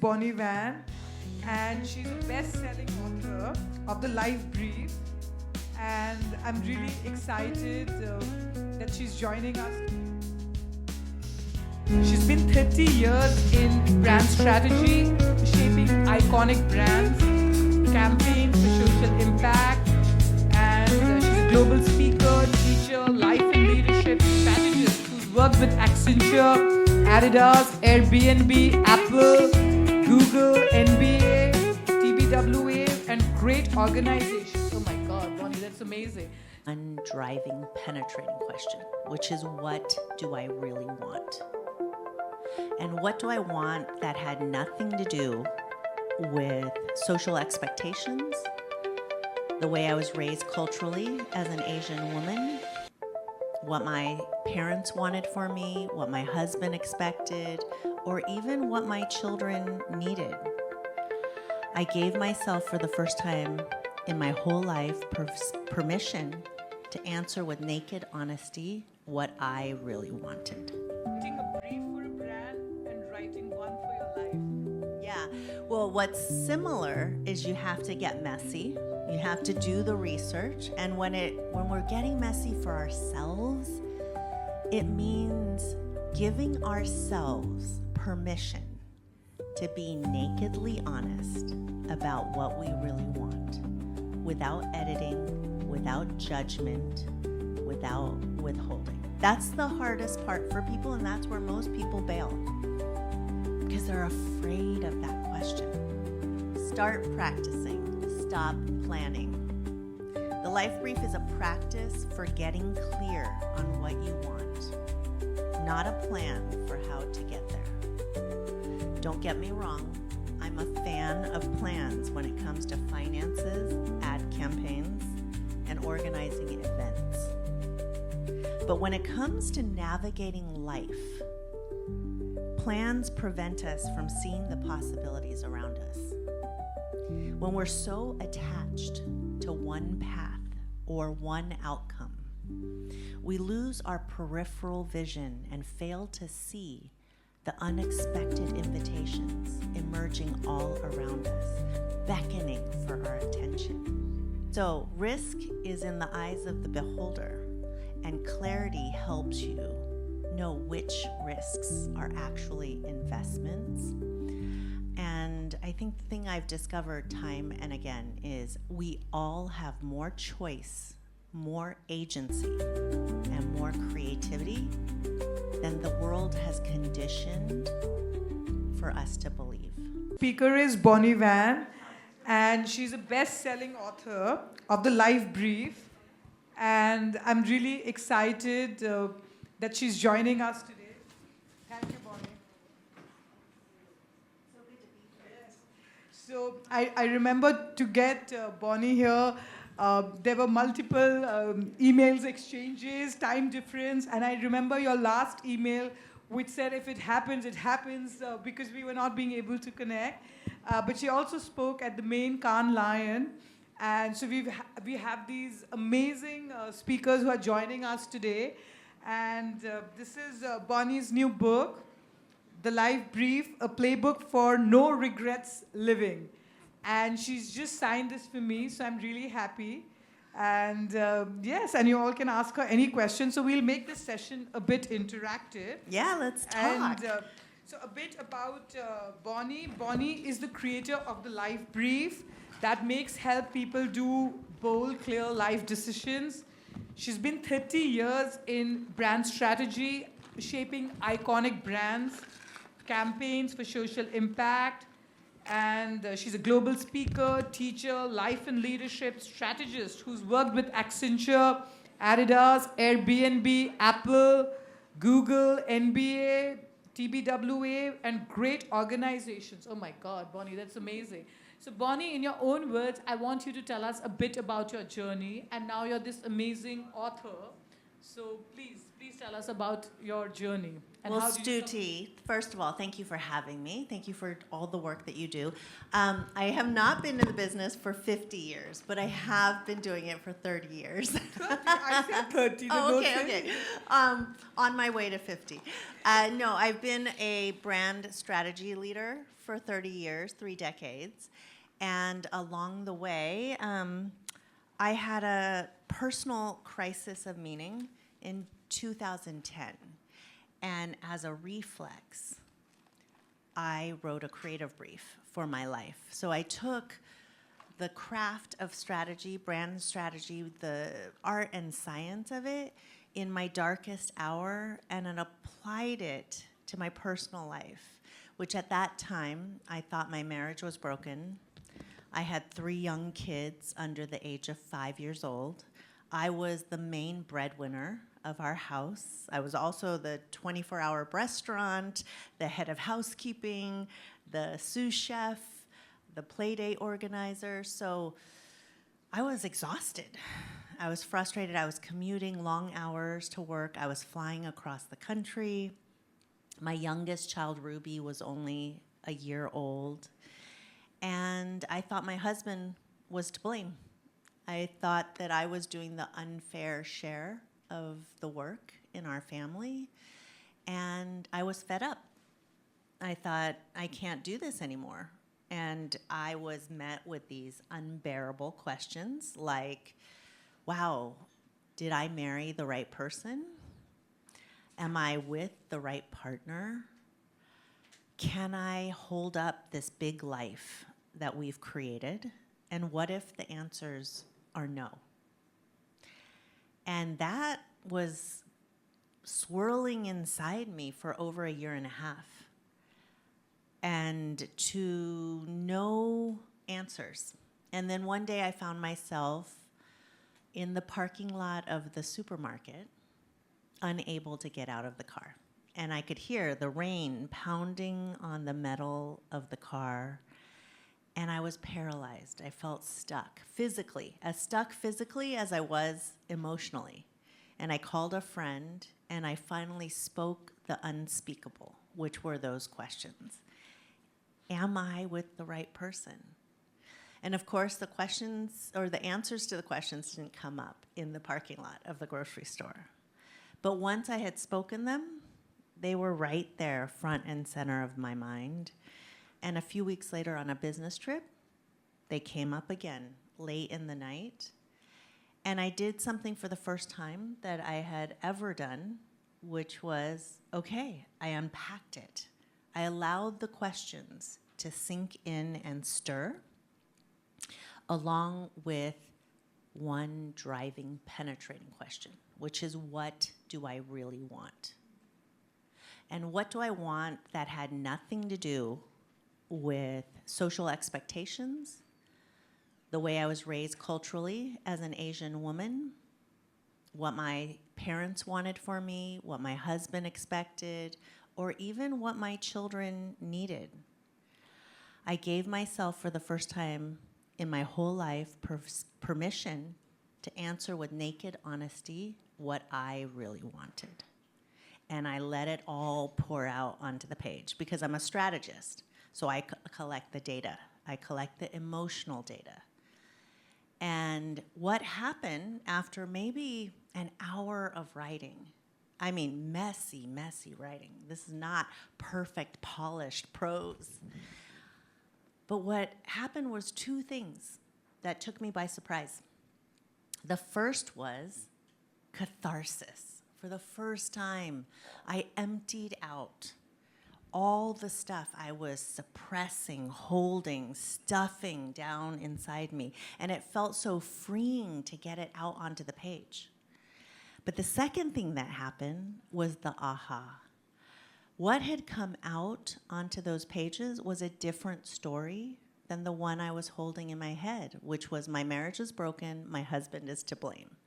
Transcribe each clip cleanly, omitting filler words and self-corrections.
Bonnie Van, and she's a best-selling author of The Life Brief. And I'm really excited that she's joining us. She's been 30 years in brand strategy, shaping iconic brands, campaigns for social impact, and she's a global speaker, teacher, life and leadership strategist who's worked with Accenture, Adidas, Airbnb, Apple, Google, NBA, TBWA, and great organizations. Oh my God, Bonnie, that's amazing. One driving, penetrating question, which is, what do I really want? And what do I want that had nothing to do with social expectations, the way I was raised culturally as an Asian woman, what my parents wanted for me, what my husband expected, or even what my children needed. I gave myself for the first time in my whole life permission to answer with naked honesty what I really wanted. Writing a brief for a brand and writing one for your life. Yeah, well, what's similar is you have to get messy. You have to do the research, and when we're getting messy for ourselves, it means giving ourselves permission to be nakedly honest about what we really want, without editing, without judgment, without withholding. That's the hardest part for people, and that's where most people bail, because they're afraid of that question. Start practicing. Stop planning. The Life Brief is a practice for getting clear on what you want, not a plan for how to get there. Don't get me wrong, I'm a fan of plans when it comes to finances, ad campaigns, and organizing events. But when it comes to navigating life, plans prevent us from seeing the possibilities around us. When we're so attached to one path or one outcome, we lose our peripheral vision and fail to see the unexpected invitations emerging all around us, beckoning for our attention. So risk is in the eyes of the beholder, and clarity helps you know which risks are actually investments. And I think the thing I've discovered time and again is we all have more choice, more agency, and more creativity than the world has conditioned for us to believe. Speaker is Bonnie Van, and she's a best-selling author of The Life Brief. And I'm really excited that she's joining us today. Thank you, Bonnie. So I remember to get Bonnie here, there were multiple emails exchanges, time difference, and I remember your last email which said if it happens, it happens, because we were not being able to connect. But she also spoke at the main Cannes Lion, and so we have these amazing speakers who are joining us today. And this is Bonnie's new book, The Life Brief, a playbook for no regrets living. And she's just signed this for me, so I'm really happy. And yes, and you all can ask her any questions. So we'll make this session a bit interactive. Yeah, let's talk. And so a bit about Bonnie. Bonnie is the creator of The Life Brief that help people do bold, clear life decisions. She's been 30 years in brand strategy, shaping iconic brands, campaigns for social impact, and she's a global speaker, teacher, life and leadership strategist who's worked with Accenture, Adidas, Airbnb, Apple, Google, NBA, TBWA, and great organizations. Oh my God, Bonnie, that's amazing. So Bonnie, in your own words, I want you to tell us a bit about your journey, and now you're this amazing author. So please tell us about your journey. And Well, how did you come- Stuti, first of all, thank you for having me. Thank you for all the work that you do. I have not been in the business for 50 years, but I have been doing it for 30 years. 30, I said 30. Oh, okay. On my way to 50. No, I've been a brand strategy leader for 30 years, 3 decades. And along the way, I had a personal crisis of meaning in 2010. And as a reflex, I wrote a creative brief for my life. So I took the craft of strategy, brand strategy, the art and science of it in my darkest hour, and then applied it to my personal life, which at that time, I thought my marriage was broken. I had 3 young kids under the age of 5 years old. I was the main breadwinner of our house. I was also the 24-hour restaurant, the head of housekeeping, the sous chef, the play date organizer. So I was exhausted. I was frustrated. I was commuting long hours to work. I was flying across the country. My youngest child, Ruby, was only a year old. And I thought my husband was to blame. I thought that I was doing the unfair share of the work in our family, and I was fed up. I thought, I can't do this anymore. And I was met with these unbearable questions like, wow, did I marry the right person? Am I with the right partner? Can I hold up this big life that we've created? And what if the answers are no? And that was swirling inside me for over a year and a half. And to no answers. And then one day I found myself in the parking lot of the supermarket, unable to get out of the car. And I could hear the rain pounding on the metal of the car. And I was paralyzed. I felt stuck physically, as stuck physically as I was emotionally. And I called a friend, and I finally spoke the unspeakable, which were those questions. Am I with the right person? And of course, the questions, or the answers to the questions didn't come up in the parking lot of the grocery store. But once I had spoken them, they were right there, front and center of my mind. And a few weeks later on a business trip, they came up again late in the night. And I did something for the first time that I had ever done, which was, okay, I unpacked it. I allowed the questions to sink in and stir, along with one driving, penetrating question, which is, what do I really want? And what do I want that had nothing to do with social expectations, the way I was raised culturally as an Asian woman, what my parents wanted for me, what my husband expected, or even what my children needed. I gave myself, for the first time in my whole life, permission to answer with naked honesty what I really wanted. And I let it all pour out onto the page because I'm a strategist. So I collect the data. I collect the emotional data. And what happened after maybe an hour of writing, I mean, messy writing. This is not perfect, polished prose. But what happened was 2 things that took me by surprise. The first was catharsis. For the first time, I emptied out all the stuff I was suppressing, holding, stuffing down inside me. And it felt so freeing to get it out onto the page. But the second thing that happened was the aha. What had come out onto those pages was a different story than the one I was holding in my head, which was, my marriage is broken, my husband is to blame.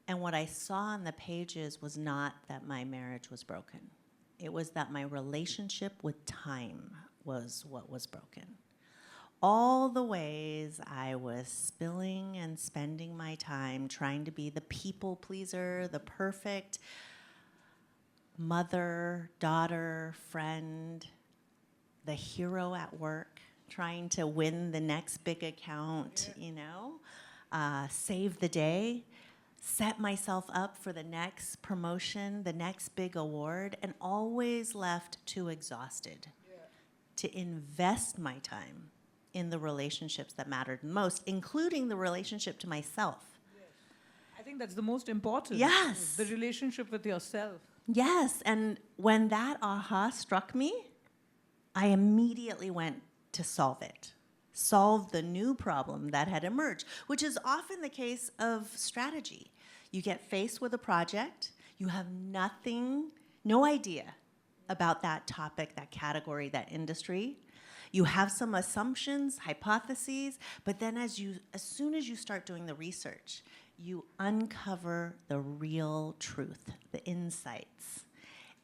And what I saw on the pages was not that my marriage was broken. It was that my relationship with time was what was broken. all the ways I was spilling and spending my time trying to be the people pleaser, the perfect mother, daughter, friend, the hero at work, trying to win the next big account, save the day, set myself up for the next promotion, the next big award, and always left too exhausted to invest my time in the relationships that mattered most, including the relationship to myself. I think that's the most important. Yes. The relationship with yourself. Yes, and when that aha struck me, I immediately went to solve the new problem that had emerged, which is often the case of strategy. You get faced with a project, you have no idea about that topic, that category, that industry. You have some assumptions, hypotheses, but then as soon as you start doing the research, you uncover the real truth, the insights.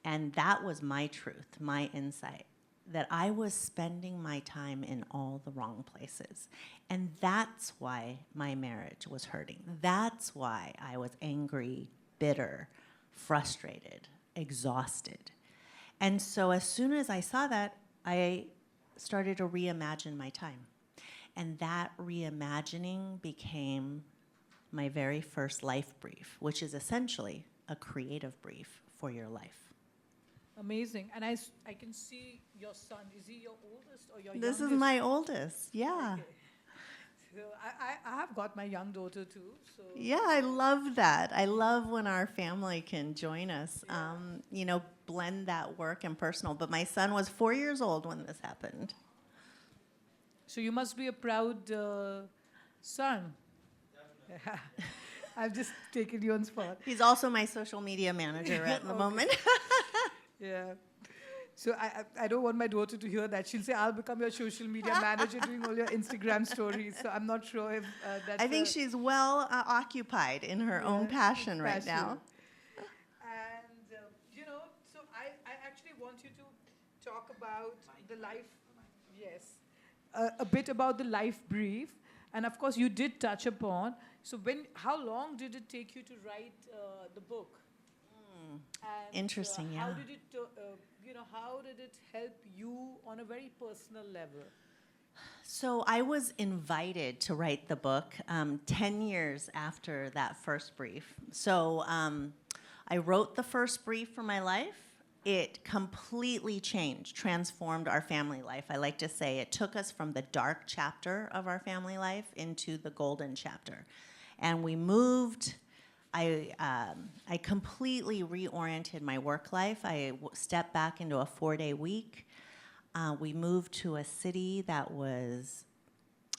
And that was my truth, my insight, that I was spending my time in all the wrong places. And that's why my marriage was hurting. That's why I was angry, bitter, frustrated, exhausted. And so as soon as I saw that, I started to reimagine my time. And that reimagining became my very first life brief, which is essentially a creative brief for your life. Amazing. And I can see your son. Is he your oldest or your This youngest? is my oldest, yeah. Okay. So I have got my young daughter too. So Yeah, I love that. I love when our family can join us, blend that work and personal. But my son was 4 years old when this happened. So you must be a proud son. I've just taken you on spot. He's also my social media manager at the moment. Yeah. So I don't want my daughter to hear that. She'll say, I'll become your social media manager doing all your Instagram stories. So I'm not sure if that's... I think she's well occupied in her own passion right now. And, so I actually want you to talk about the life... Yes. A bit about the life brief. And of course, you did touch upon. So how long did it take you to write the book? And, interesting, yeah. How did it, how did it help you on a very personal level? So I was invited to write the book 10 years after that first brief. So I wrote the first brief for my life. It completely transformed our family life. I like to say it took us from the dark chapter of our family life into the golden chapter. And we moved. I completely reoriented my work life. I stepped back into a 4-day week. We moved to a city that was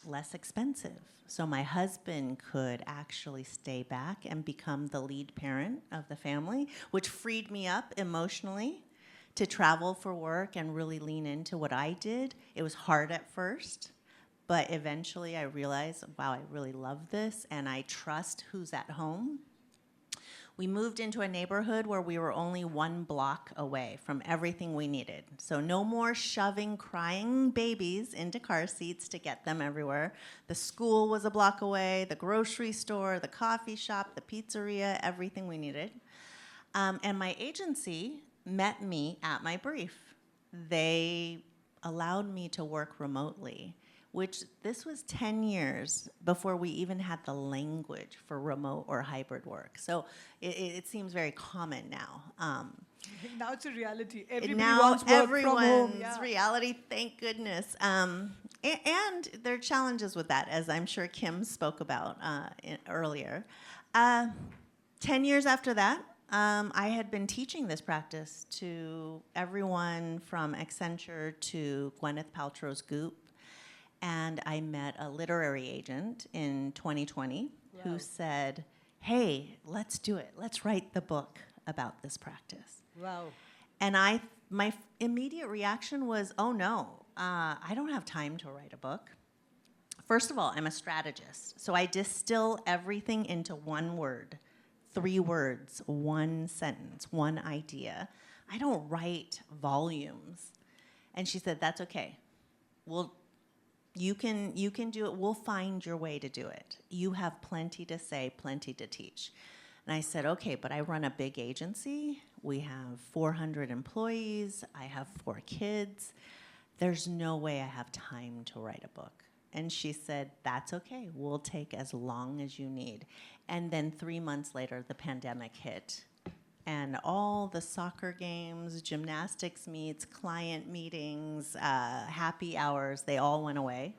less expensive. So my husband could actually stay back and become the lead parent of the family, which freed me up emotionally to travel for work and really lean into what I did. It was hard at first, but eventually I realized, wow, I really love this, and I trust who's at home. We moved into a neighborhood where we were only 1 block away from everything we needed. So no more shoving crying babies into car seats to get them everywhere. The school was a block away, the grocery store, the coffee shop, the pizzeria, everything we needed. And my agency met me at my brief. They allowed me to work remotely, which this was 10 years before we even had the language for remote or hybrid work. So it seems very common now. Now it's a reality. Everybody now wants work everyone's from home. Yeah. reality, thank goodness. And there are challenges with that, as I'm sure Kim spoke about earlier. 10 years after that, I had been teaching this practice to everyone from Accenture to Gwyneth Paltrow's Goop. And I met a literary agent in 2020 who said, hey, let's do it. Let's write the book about this practice. Wow. And my immediate reaction was, oh no, I don't have time to write a book. First of all, I'm a strategist. So I distill everything into 1 word, 3 words, 1 sentence, 1 idea. I don't write volumes. And she said, that's okay. You can do it. We'll find your way to do it. You have plenty to say, plenty to teach. And I said, okay, but I run a big agency. We have 400 employees. I have 4 kids. There's no way I have time to write a book. And she said, that's okay. We'll take as long as you need. And then 3 months later, the pandemic hit. And all the soccer games, gymnastics meets, client meetings, happy hours, they all went away.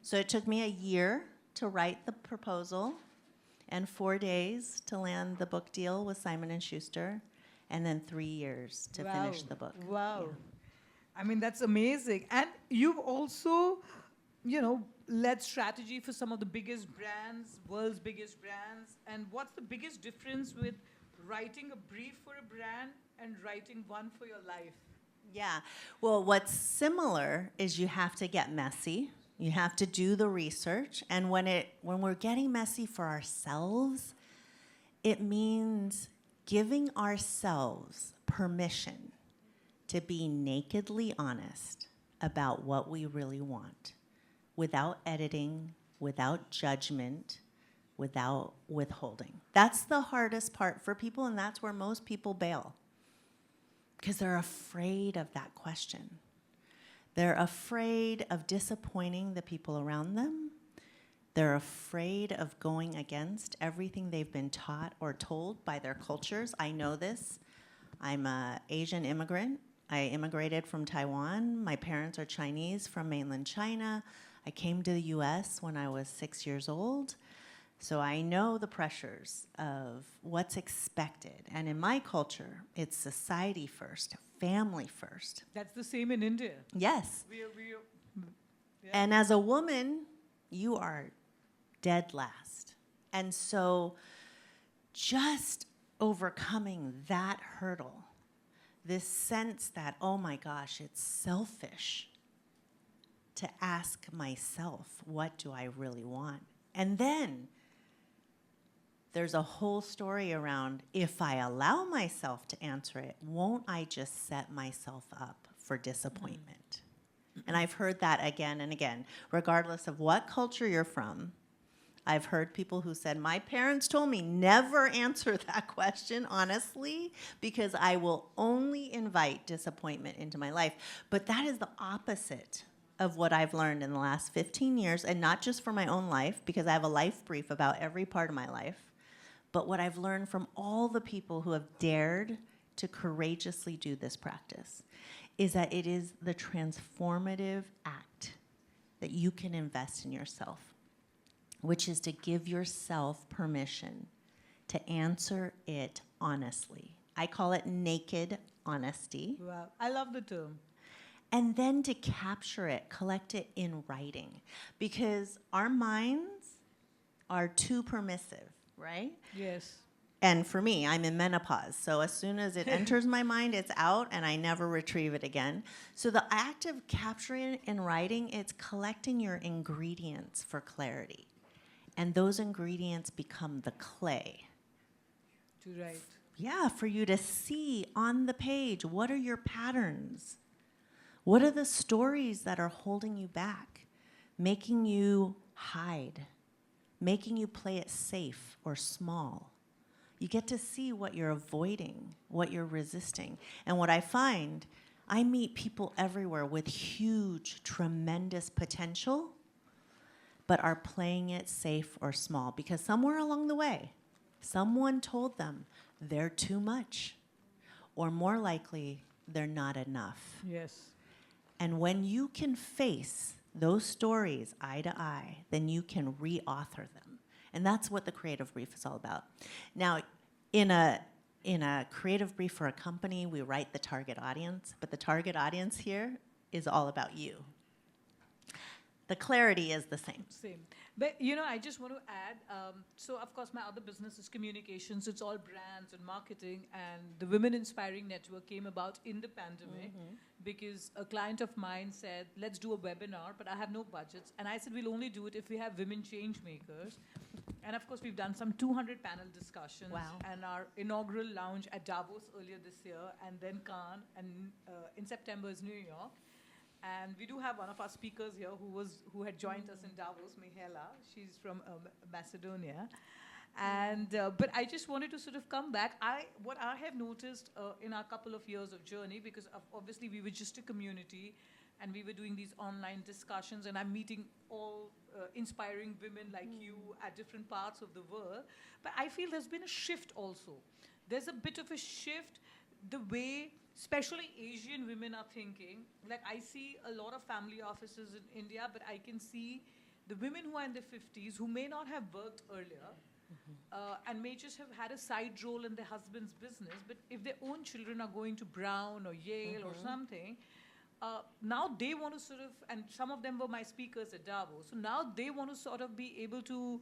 So it took me a year to write the proposal and 4 days to land the book deal with Simon & Schuster, and then 3 years to finish the book. Wow. Yeah. I mean, that's amazing. And you've also, led strategy for some of the biggest brands, world's biggest brands. And what's the biggest difference with writing a brief for a brand and writing one for your life? Yeah. Well, what's similar is you have to get messy. You have to do the research. And when we're getting messy for ourselves, it means giving ourselves permission to be nakedly honest about what we really want, without editing, without judgment, without withholding. That's the hardest part for people, and that's where most people bail, because they're afraid of that question. They're afraid of disappointing the people around them. They're afraid of going against everything they've been taught or told by their cultures. I know this. I'm an Asian immigrant. I immigrated from Taiwan. My parents are Chinese from mainland China. I came to the US when I was 6 years old. So I know the pressures of what's expected. And in my culture, it's society first, family first. That's the same in India. Yes. Yeah. And as a woman, you are dead last. And so just overcoming that hurdle, this sense that, oh my gosh, it's selfish to ask myself, what do I really want? And then there's a whole story around, if I allow myself to answer it, won't I just set myself up for disappointment? And I've heard that again and again, regardless of what culture you're from. I've heard people who said, my parents told me never answer that question honestly, because I will only invite disappointment into my life. But that is the opposite of what I've learned in the last 15 years, and not just for my own life, because I have a life brief about every part of my life, but what I've learned from all the people who have dared to courageously do this practice is that it is the transformative act that you can invest in yourself, which is to give yourself permission to answer it honestly. I call it naked honesty. Wow. I love the term. And then to capture it, collect it in writing. Because our minds are too permissive, right? Yes. And for me, I'm in menopause. So as soon as it enters my mind, it's out, and I never retrieve it again. So the act of capturing it in writing, it's collecting your ingredients for clarity. And those ingredients become the clay. To write. Yeah, for you to see on the page, what are your patterns? What are the stories that are holding you back, making you hide, making you play it safe or small? You get to see what you're avoiding, what you're resisting. And what I find, I meet people everywhere with huge, tremendous potential, but are playing it safe or small because somewhere along the way, someone told them they're too much, or more likely, they're not enough. Yes. And when you can face those stories eye to eye, then you can reauthor them. And that's what the creative brief is all about. Now, in a creative brief for a company, we write the target audience, but the target audience here is all about you. The clarity is the same. Same. But, I just want to add, so of course my other business is communications. It's all brands and marketing. And the Women Inspiring Network came about in the pandemic because a client of mine said, let's do a webinar, but I have no budgets. And I said, we'll only do it if we have women change makers. And of course, we've done some 200 panel discussions. Wow. And our inaugural lounge at Davos earlier this year, and then Cannes, and in September is New York. And we do have one of our speakers here who had joined us in Davos, Mihaela. She's from Macedonia. And but I just wanted to sort of come back. What I have noticed in our couple of years of journey, because obviously we were just a community, and we were doing these online discussions, and I'm meeting all inspiring women like you at different parts of the world. But I feel there's been a shift also. There's a bit of a shift, the way especially Asian women are thinking. Like, I see a lot of family offices in India, but I can see the women who are in their 50s who may not have worked earlier, and may just have had a side role in their husband's business, but if their own children are going to Brown or Yale or something, now they want to sort of, and some of them were my speakers at Davos, so now they want to sort of be able to,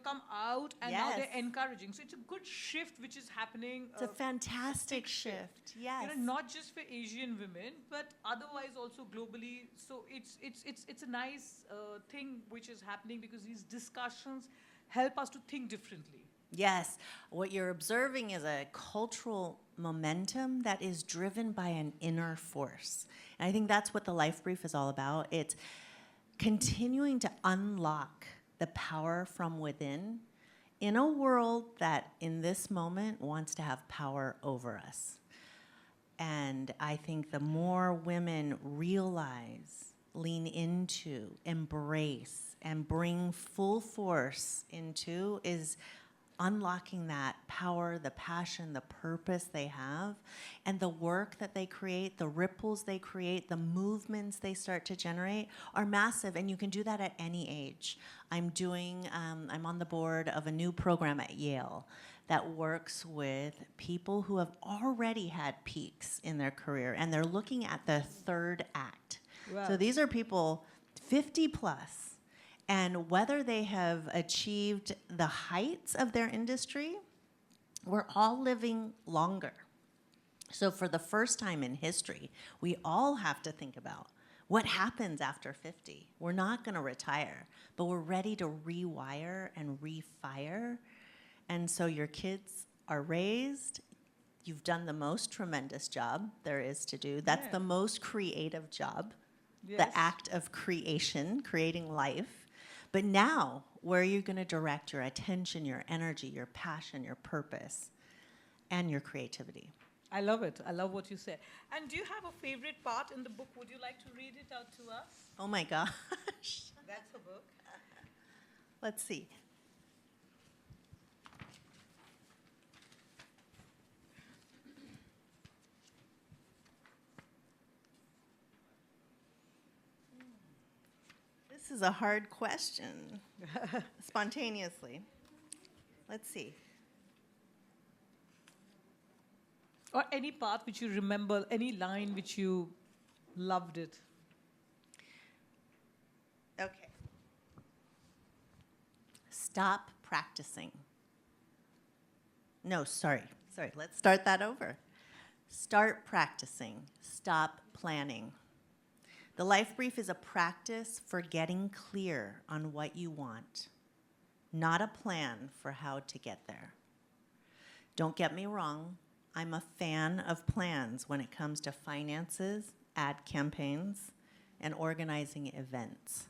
come out, and now they're encouraging. So it's a good shift which is happening. It's a fantastic shift. Yes. Not just for Asian women, but otherwise also globally. So it's a nice thing which is happening, because these discussions help us to think differently. Yes. What you're observing is a cultural momentum that is driven by an inner force. And I think that's what the Life Brief is all about. It's continuing to unlock the power from within in a world that in this moment wants to have power over us. And I think the more women realize, lean into, embrace, and bring full force into is unlocking that power, the passion, the purpose they have, and the work that they create, the ripples they create, the movements they start to generate are massive, and you can do that at any age. I'm on the board of a new program at Yale that works with people who have already had peaks in their career, and they're looking at the third act. Wow. So these are people 50 plus, and whether they have achieved the heights of their industry, we're all living longer. So for the first time in history, we all have to think about what happens after 50. We're not going to retire, but we're ready to rewire and refire. And so your kids are raised. You've done the most tremendous job there is to do. That's the most creative job, the act of creation, creating life. But now, where are you going to direct your attention, your energy, your passion, your purpose, and your creativity? I love it. I love what you said. And do you have a favorite part in the book? Would you like to read it out to us? Oh my gosh. That's the book. Let's see. This is a hard question. Spontaneously. Let's see. Or any part which you remember, any line which you loved it. Okay. Stop practicing. No, sorry. Let's start that over. Start practicing. Stop planning. The Life Brief is a practice for getting clear on what you want, not a plan for how to get there. Don't get me wrong, I'm a fan of plans when it comes to finances, ad campaigns, and organizing events.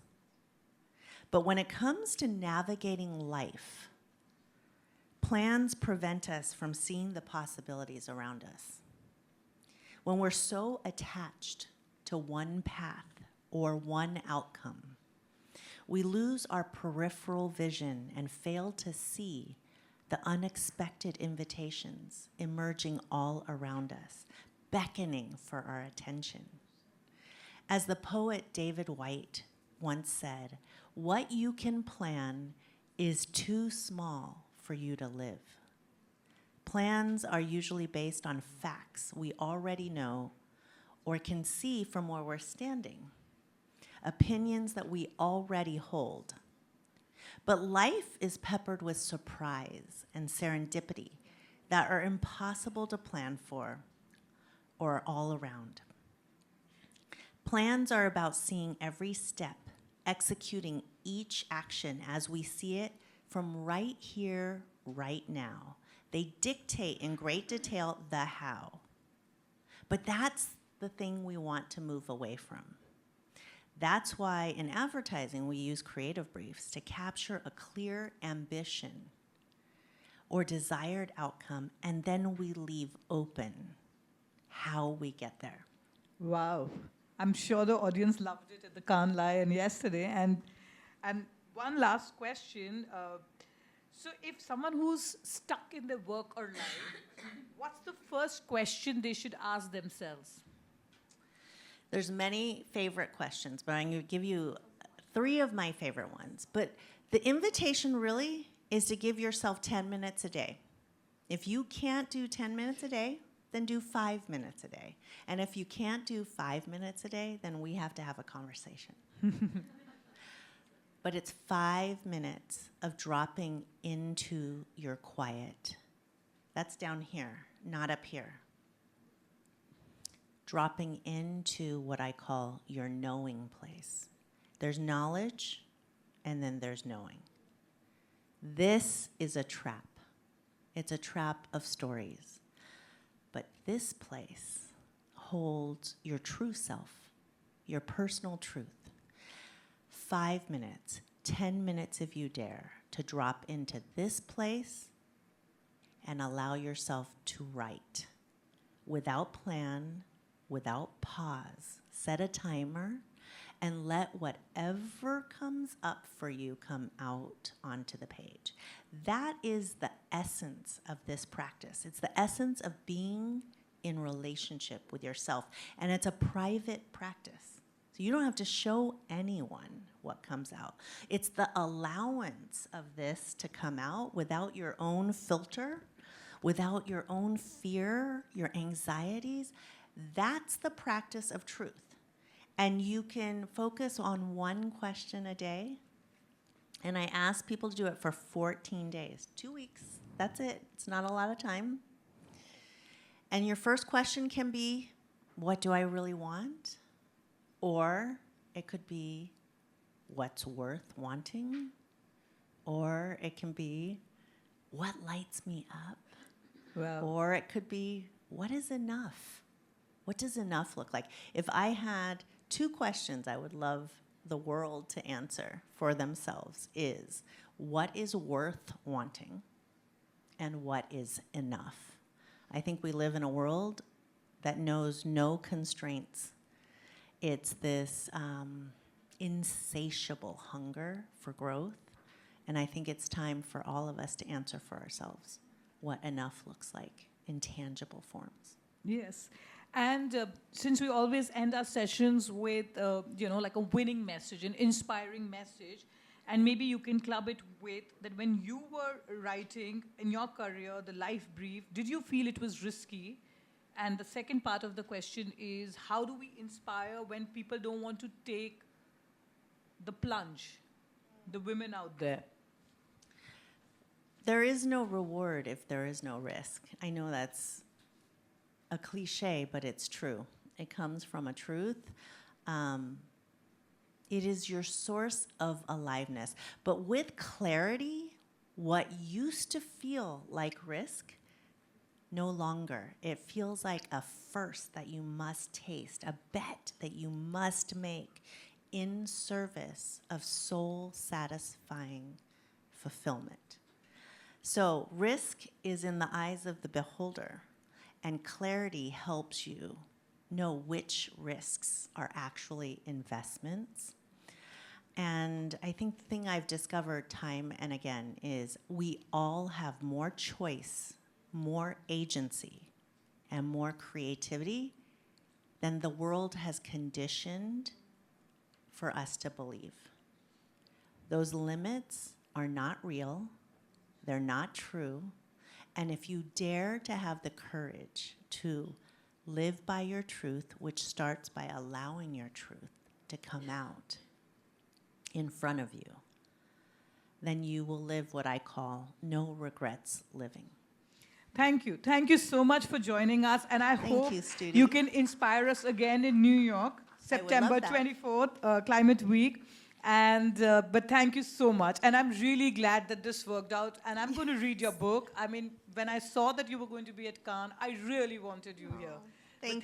But when it comes to navigating life, plans prevent us from seeing the possibilities around us. When we're so attached to one path or one outcome, we lose our peripheral vision and fail to see the unexpected invitations emerging all around us, beckoning for our attention. As the poet David White once said, "What you can plan is too small for you to live." Plans are usually based on facts we already know or can see from where we're standing, opinions that we already hold. But life is peppered with surprise and serendipity that are impossible to plan for or all around. Plans are about seeing every step, executing each action as we see it from right here, right now. They dictate in great detail the how. But that's the thing we want to move away from. That's why in advertising we use creative briefs to capture a clear ambition or desired outcome, and then we leave open how we get there. Wow. I'm sure the audience loved it at the Cannes Lion yesterday. And one last question. So if someone who's stuck in their work or life, what's the first question they should ask themselves? There's many favorite questions, but I'm going to give you 3 of my favorite ones. But the invitation really is to give yourself 10 minutes a day. If you can't do 10 minutes a day, then do 5 minutes a day. And if you can't do 5 minutes a day, then we have to have a conversation. But it's 5 minutes of dropping into your quiet. That's down here, not up here. Dropping into what I call your knowing place. There's knowledge, and then there's knowing. This is a trap. It's a trap of stories. But this place holds your true self, your personal truth. 5 minutes, 10 minutes if you dare, to drop into this place and allow yourself to write. Without plan, without pause. Set a timer and let whatever comes up for you come out onto the page. That is the essence of this practice. It's the essence of being in relationship with yourself. And it's a private practice. So you don't have to show anyone what comes out. It's the allowance of this to come out without your own filter, without your own fear, your anxieties. That's the practice of truth. And you can focus on one question a day. And I ask people to do it for 14 days, 2 weeks. That's it. It's not a lot of time. And your first question can be, what do I really want? Or it could be, what's worth wanting? Or it can be, what lights me up? Wow. Or it could be, what is enough? What does enough look like? If I had 2 questions I would love the world to answer for themselves is, what is worth wanting and what is enough? I think we live in a world that knows no constraints. It's this insatiable hunger for growth, and I think it's time for all of us to answer for ourselves what enough looks like in tangible forms. Yes. And since we always end our sessions with, like a winning message, an inspiring message, and maybe you can club it with that when you were writing in your career, the life brief, did you feel it was risky? And the second part of the question is, how do we inspire when people don't want to take the plunge, the women out there? There is no reward if there is no risk. I know that's a cliche, but it's true. It comes from a truth. It is your source of aliveness. But with clarity, what used to feel like risk, no longer. It feels like a first that you must taste, a bet that you must make in service of soul-satisfying fulfillment. So risk is in the eyes of the beholder. And clarity helps you know which risks are actually investments. And I think the thing I've discovered time and again is we all have more choice, more agency, and more creativity than the world has conditioned for us to believe. Those limits are not real, they're not true. And if you dare to have the courage to live by your truth, which starts by allowing your truth to come out in front of you, then you will live what I call no regrets living. Thank you. Thank you so much for joining us. And I hope you can inspire us again in New York, September 24th, Climate Week. And but thank you so much. And I'm really glad that this worked out. And I'm going to read your book. I mean, when I saw that you were going to be at Cannes, I really wanted you here. Thank you.